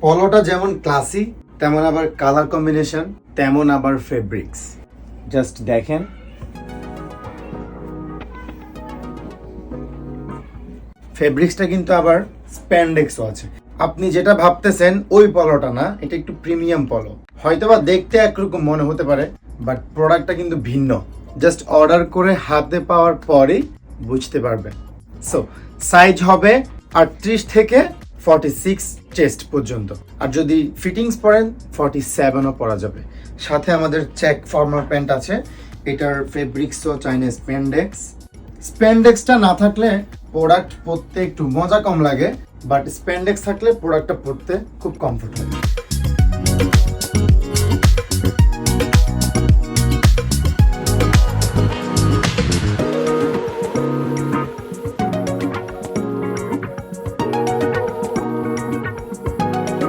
পলোটা যেমন ক্লাসি, তেমন আবার কালার কম্বিনেশন, তেমন আবার ফেব্রিক্স। জাস্ট দেখেন, ফেব্রিক্সটা কিন্তু আবার স্প্যান্ডেক্সও আছে। আপনি যেটা ভাবতেছেন ওই পলোটা না, এটা একটু প্রিমিয়াম পলো। হয়তোবা দেখতে একরকম মনে হতে পারে, বাট প্রোডাক্টটা কিন্তু ভিন্ন। জাস্ট অর্ডার করে হাতে পাওয়ার পরেই বুঝতে পারবেন। সো সাইজ হবে 38 থেকে 46 চেস্ট পর্যন্ত, আর যদি ফিটিংস পরেন 47ও পরা যাবে। সাথে আমাদের চেক ফর্মাল প্যান্ট আছে, এটার ফেব্রিক্সও চাইনা স্প্যান্ডেক্স। স্প্যান্ডেক্সটা না থাকলে প্রোডাক্ট পরতে একটু মজা কম লাগে, বাট স্প্যান্ডেক্স থাকলে প্রোডাক্টটা পরতে খুব কমফোর্ট লাগে।